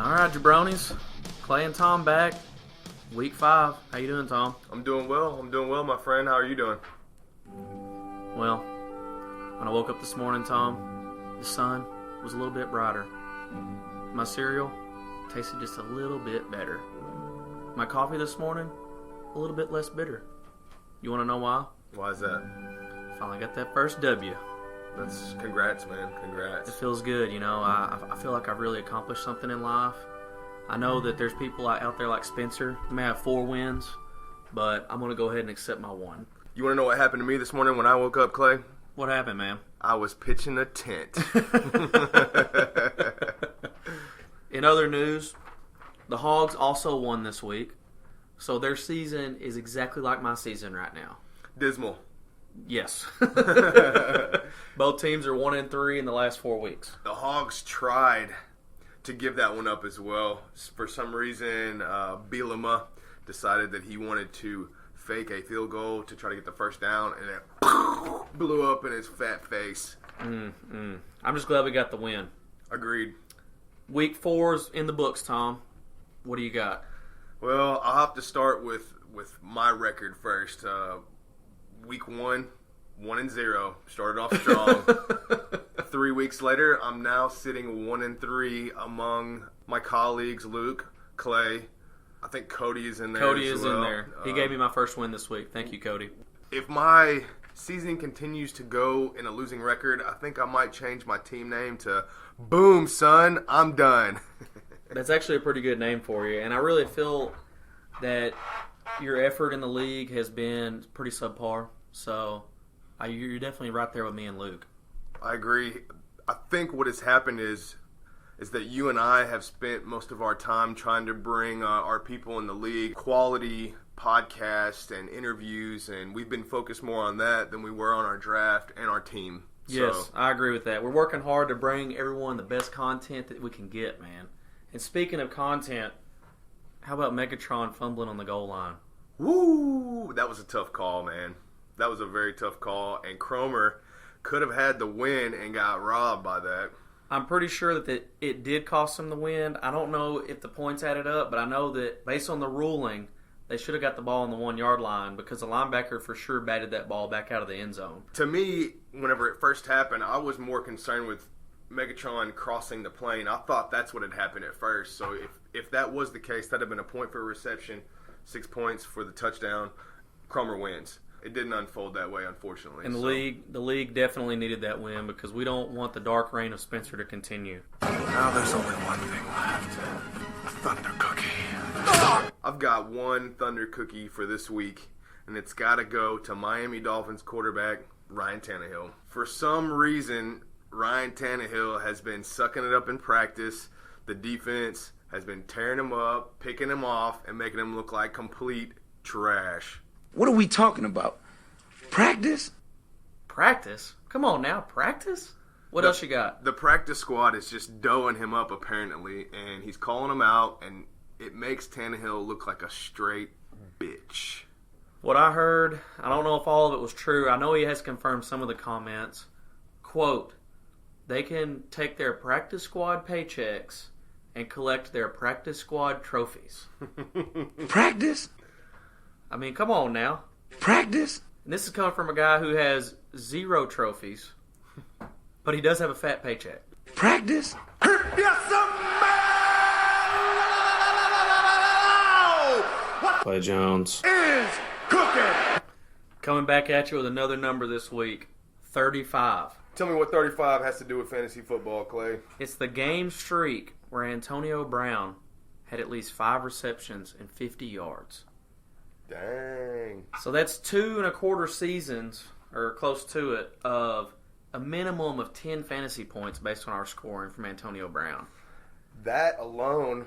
All right, jabronis. Clay and Tom back. Week 5. How you doing, Tom? I'm doing well, my friend. How are you doing? Well, when I woke up this morning, Tom, the sun was a little bit brighter. My cereal tasted just a little bit better. My coffee this morning, a little bit less bitter. You want to know why? Why is that? Finally got that first W. That's congrats, man. Congrats. It feels good, you know. I feel like I've really accomplished something in life. I know that there's people out there like Spencer who may have 4 wins, but I'm going to go ahead and accept my 1. You want to know what happened to me this morning when I woke up, Clay? What happened, man? I was pitching a tent. In other news, the Hogs also won this week, so their season is exactly like my season right now. Dismal. Yes. Both teams are 1-3 in the last 4 weeks. The Hogs tried to give that one up as well. For some reason, Bielema decided that he wanted to fake a field goal to try to get the first down, and it blew up in his fat face. I'm just glad we got the win. Agreed. Week 4's in the books, Tom. What do you got? Well, I'll have to start with my record first. Week 1, 1-0. Started off strong. 3 weeks later, I'm now sitting 1-3 among my colleagues, Luke, Clay. I think Cody is in there. Cody as is well. in there. He gave me my first win this week. Thank you, Cody. If my season continues to go in a losing record, I think I might change my team name to Boom, Son, I'm done. That's actually a pretty good name for you, and I really feel that your effort in the league has been pretty subpar, so you're definitely right there with me and Luke. I agree. I think what has happened is that you and I have spent most of our time trying to bring our people in the league quality podcasts and interviews, and we've been focused more on that than we were on our draft and our team. Yes, I agree with that. We're working hard to bring everyone the best content that we can get, man. And speaking of content, how about Megatron fumbling on the goal line? Woo! That was a tough call, man. That was a very tough call, and Cromer could have had the win and got robbed by that. I'm pretty sure that it did cost them the win. I don't know if the points added up, but I know that based on the ruling, they should have got the ball on the 1-yard line because the linebacker for sure batted that ball back out of the end zone. To me, whenever it first happened, I was more concerned with Megatron crossing the plane. I thought that's what had happened at first. So if that was the case, that would have been a point for reception, 6 points for the touchdown. Cromer wins. It didn't unfold that way, unfortunately. And the league definitely needed that win because we don't want the dark reign of Spencer to continue. Now there's only one thing left. A Thunder Cookie. I've got one Thunder Cookie for this week, and it's got to go to Miami Dolphins quarterback Ryan Tannehill. For some reason, Ryan Tannehill has been sucking it up in practice. The defense has been tearing him up, picking him off, and making him look like complete trash. What are we talking about? Practice? Practice? Come on now, practice? What else you got? The practice squad is just doughing him up, apparently, and he's calling him out, and it makes Tannehill look like a straight bitch. What I heard, I don't know if all of it was true. I know he has confirmed some of the comments. Quote, they can take their practice squad paychecks and collect their practice squad trophies. Practice? I mean, come on now. Practice? And this is coming from a guy who has 0 trophies, but he does have a fat paycheck. Practice? Clay Jones Is cooking. coming back at you with another number this week, 35. Tell me what 35 has to do with fantasy football, Clay. It's the game streak where Antonio Brown had at least 5 receptions and 50 yards. Dang. So that's 2 1/4 seasons, or close to it, of a minimum of 10 fantasy points based on our scoring from Antonio Brown. That alone,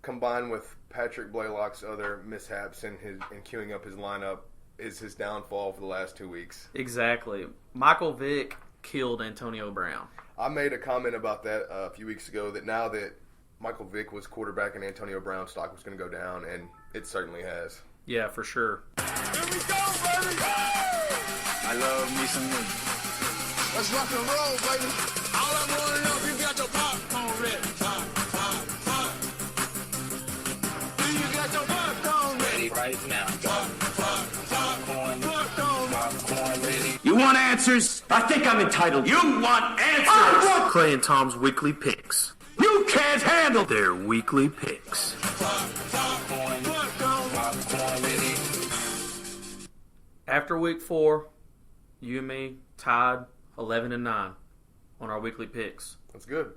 combined with Patrick Blaylock's other mishaps in queuing up his lineup, is his downfall for the last 2 weeks. Exactly. Michael Vick killed Antonio Brown. I made a comment about that a few weeks ago, that now that Michael Vick was quarterback and Antonio Brown's stock was going to go down, and it certainly has. Yeah, for sure. Here we go, baby. I love me some niggas. Let's rock and roll, baby. All I want to know if you got your popcorn ready. right now. Popcorn ready. You want answers? I think I'm entitled. You want answers? I want. Clay and Tom's weekly picks. You can't handle. Their weekly picks. Popcorn ready. After week 4, you and me tied 11-9 on our weekly picks. That's good.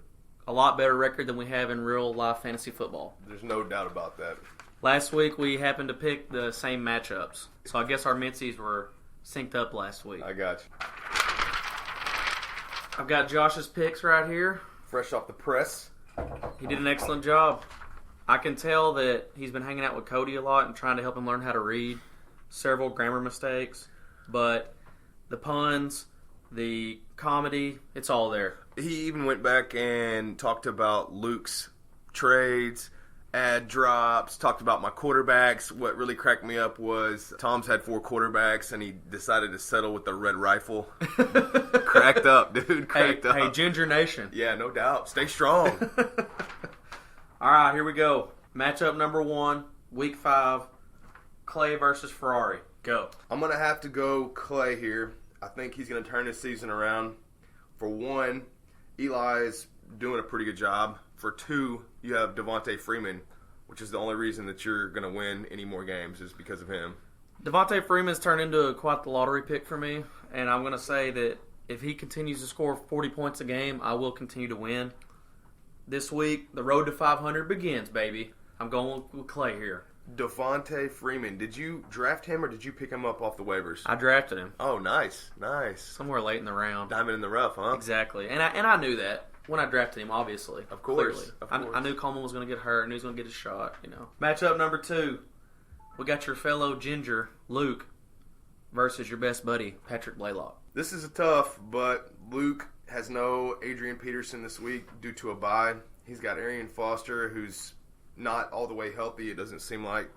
A lot better record than we have in real life fantasy football. There's no doubt about that. Last week we happened to pick the same matchups, so I guess our Mincies were synced up last week. I got you. I've got Josh's picks right here. Fresh off the press. He did an excellent job. I can tell that he's been hanging out with Cody a lot and trying to help him learn how to read. Several grammar mistakes, but the puns, the comedy, it's all there. He even went back and talked about Luke's trades, ad drops, talked about my quarterbacks. What really cracked me up was Tom's had 4 quarterbacks, and he decided to settle with the red rifle. Cracked up, dude. Cracked up. Hey, Ginger Nation. Yeah, no doubt. Stay strong. All right, here we go. Matchup number 1, week 5, Clay versus Ferrari. Go. I'm going to have to go Clay here. I think he's going to turn his season around. For 1, Eli's doing a pretty good job. For 2, you have Devontae Freeman, which is the only reason that you're going to win any more games is because of him. Devontae Freeman's turned into quite the lottery pick for me, and I'm going to say that if he continues to score 40 points a game, I will continue to win. This week, the road to 500 begins, baby. I'm going with Clay here. Devontae Freeman, did you draft him or did you pick him up off the waivers? I drafted him Oh, nice. somewhere late in the round. Diamond in the rough, huh? Exactly, and I knew that when I drafted him. Obviously, Of course, clearly. of I course. knew Coleman was going to get hurt and he was going to get a shot. Matchup number 2, we got your fellow Ginger Luke versus your best buddy Patrick Blaylock. This is a tough, but Luke has no Adrian Peterson this week due to a bye. He's got Arian Foster, who's not all the way healthy, it doesn't seem like.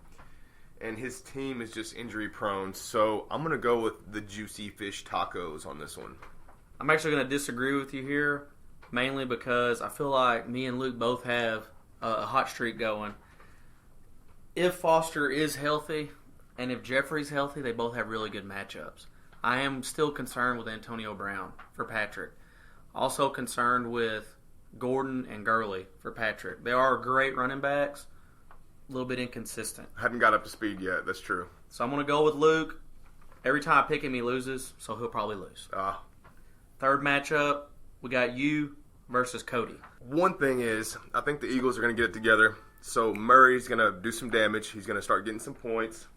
And his team is just injury prone. So I'm going to go with the Juicy Fish Tacos on this one. I'm actually going to disagree with you here, mainly because I feel like me and Luke both have a hot streak going. If Foster is healthy and if Jeffrey's healthy, they both have really good matchups. I am still concerned with Antonio Brown for Patrick. Also concerned with Gordon and Gurley for Patrick. They are great running backs, a little bit inconsistent. Hadn't got up to speed yet, that's true. So I'm going to go with Luke. Every time I pick him, he loses, so he'll probably lose. Third matchup, we got you versus Cody. One thing is, I think the Eagles are going to get it together. So Murray's going to do some damage. He's going to start getting some points.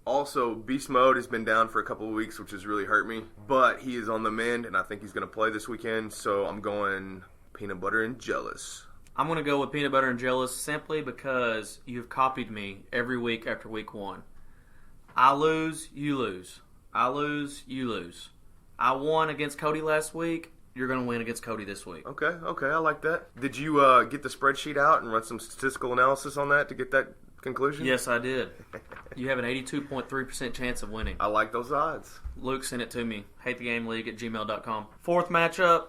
Also, Beast Mode has been down for a couple of weeks, which has really hurt me. But he is on the mend, and I think he's going to play this weekend. So I'm going Peanut Butter and Jealous. I'm going to go with Peanut Butter and Jealous simply because you've copied me every week after week 1. I lose, you lose. I lose, you lose. I won against Cody last week. You're going to win against Cody this week. Okay, I like that. Did you get the spreadsheet out and run some statistical analysis on that to get that conclusion? Yes, I did. You have an 82.3% chance of winning. I like those odds. Luke sent it to me. HateTheGameLeague@gmail.com. Fourth matchup,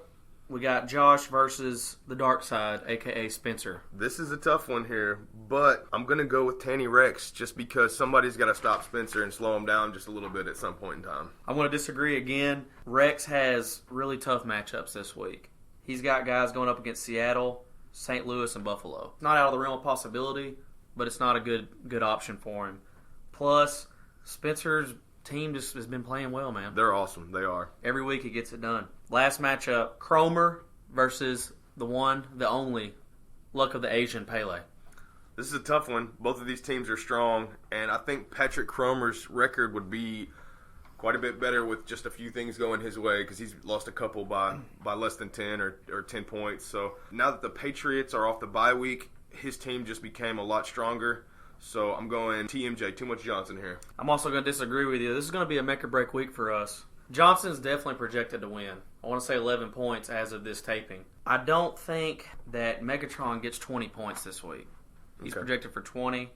we got Josh versus the Dark Side, a.k.a. Spencer. This is a tough one here, but I'm going to go with Tanny Rex just because somebody's got to stop Spencer and slow him down just a little bit at some point in time. I'm going to disagree again. Rex has really tough matchups this week. He's got guys going up against Seattle, St. Louis, and Buffalo. Not out of the realm of possibility, but it's not a good option for him. Plus, Spencer's team just has been playing well, man. They're awesome. They are. Every week he gets it done. Last matchup, Cromer versus the one, the only, Luck of the Asian, Pele. This is a tough one. Both of these teams are strong, and I think Patrick Cromer's record would be quite a bit better with just a few things going his way because he's lost a couple by less than 10 or 10 points. So now that the Patriots are off the bye week, his team just became a lot stronger. So I'm going TMJ, Too Much Johnson here. I'm also going to disagree with you. This is going to be a make or break week for us. Johnson's definitely projected to win. I want to say 11 points as of this taping. I don't think that Megatron gets 20 points this week. He's projected for 20.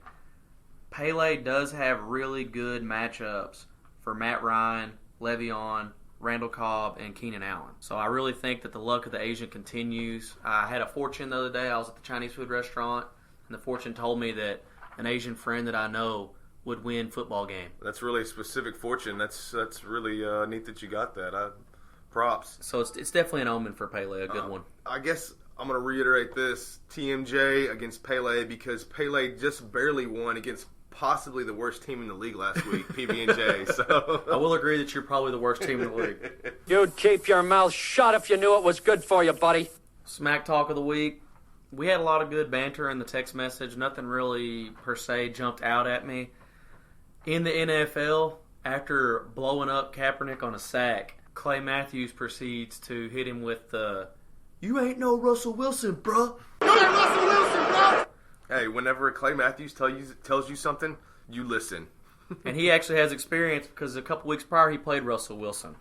Pele does have really good matchups for Matt Ryan, Le'Veon, Randall Cobb, and Keenan Allen. So I really think that the luck of the Asian continues. I had a fortune the other day. I was at the Chinese food restaurant, and the fortune told me that an Asian friend that I know would win football game. That's really a specific fortune. That's really neat that you got that. Props. So it's definitely an omen for Pele, a good one. I guess I'm going to reiterate this. TMJ against Pele, because Pele just barely won against possibly the worst team in the league last week, PB&J. So I will agree that you're probably the worst team in the league. You'd keep your mouth shut if you knew it was good for you, buddy. Smack talk of the week. We had a lot of good banter in the text message. Nothing really, per se, jumped out at me. In the NFL, after blowing up Kaepernick on a sack, Clay Matthews proceeds to hit him with the, "You ain't no Russell Wilson, bruh." You ain't Russell Wilson, bro! hey, whenever Clay Matthews tells you something, you listen. And he actually has experience because a couple weeks prior he played Russell Wilson.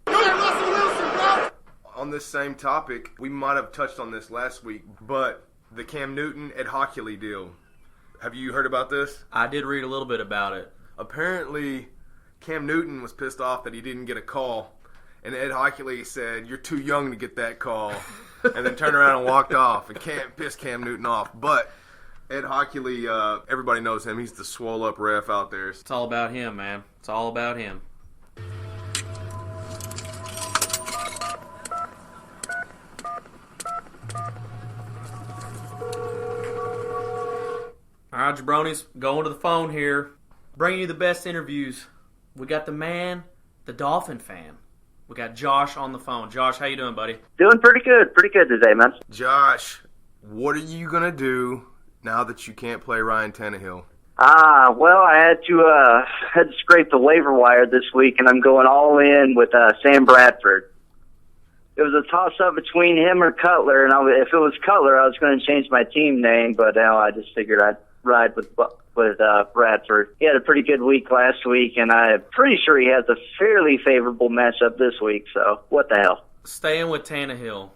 You ain't Russell Wilson, bro! On this same topic, we might have touched on this last week, but the Cam Newton Ed Hockley deal. Have you heard about this? I did read a little bit about it. Apparently, Cam Newton was pissed off that he didn't get a call, and Ed Hockley said, "You're too young to get that call," and then turned around and walked off, and pissed Cam Newton off. But Ed Hockley, everybody knows him. He's the swole-up ref out there. It's all about him, man. It's all about him. All right, jabronis, going to the phone here. Bringing you the best interviews. We got the man, the Dolphin fan. We got Josh on the phone. Josh, how you doing, buddy? Doing pretty good today, man. Josh, what are you going to do now that you can't play Ryan Tannehill? Well, I had to scrape the waiver wire this week, and I'm going all in with Sam Bradford. It was a toss-up between him or Cutler, and if it was Cutler, I was going to change my team name, but now I just figured I'd ride with Bradford. He had a pretty good week last week, and I'm pretty sure he has a fairly favorable matchup this week, so what the hell. Staying with Tannehill,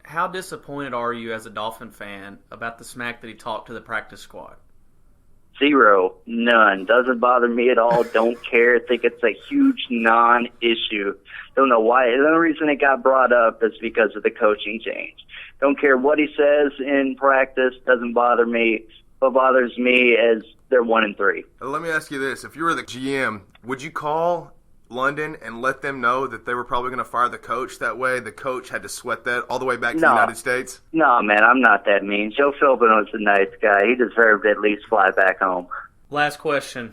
how disappointed are you as a Dolphin fan about the smack that he talked to the practice squad? Zero. None. Doesn't bother me at all. Don't care. Think it's a huge non-issue. Don't know why. The only reason it got brought up is because of the coaching change. Don't care what he says in practice. Doesn't bother me. What bothers me is they're 1-3. Let me ask you this. If you were the GM, would you call London and let them know that they were probably going to fire the coach? That way the coach had to sweat that all the way back to the United States? No, man, I'm not that mean. Joe Philbin was a nice guy. He deserved to at least fly back home. Last question.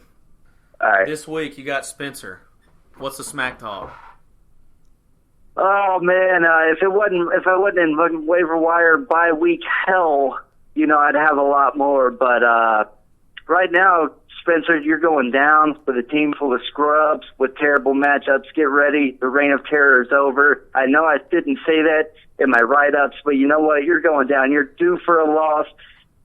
All right. This week you got Spencer. What's the smack talk? Oh, man, if I wasn't in waiver wire bye week hell, I'd have a lot more. But right now, Spencer, you're going down with a team full of scrubs with terrible matchups. Get ready. The reign of terror is over. I know I didn't say that in my write-ups, but you know what? You're going down. You're due for a loss.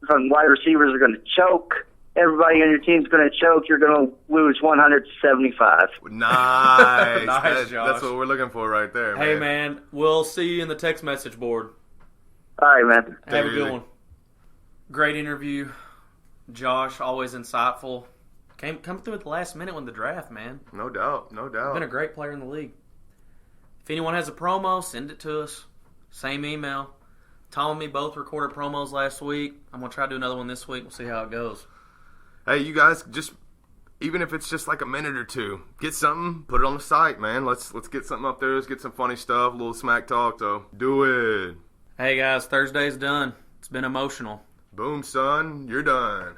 Some wide receivers are going to choke. Everybody on your team's going to choke. You're going to lose 175. Nice. Nice, Josh. That's what we're looking for right there, man. Hey, man, we'll see you in the text message board. All right, man. Have a it good easy. one. Great interview. Josh, always insightful. Come through at the last minute with the draft, man. No doubt. Been a great player in the league. If anyone has a promo, send it to us. Same email. Tom and me both recorded promos last week. I'm going to try to do another one this week. We'll see how it goes. Hey, you guys, even if it's just like a minute or two, get something, put it on the site, man. Let's get something up there. Let's get some funny stuff, a little smack talk, so do it. Hey, guys, Thursday's done. It's been emotional. Boom, son, you're done.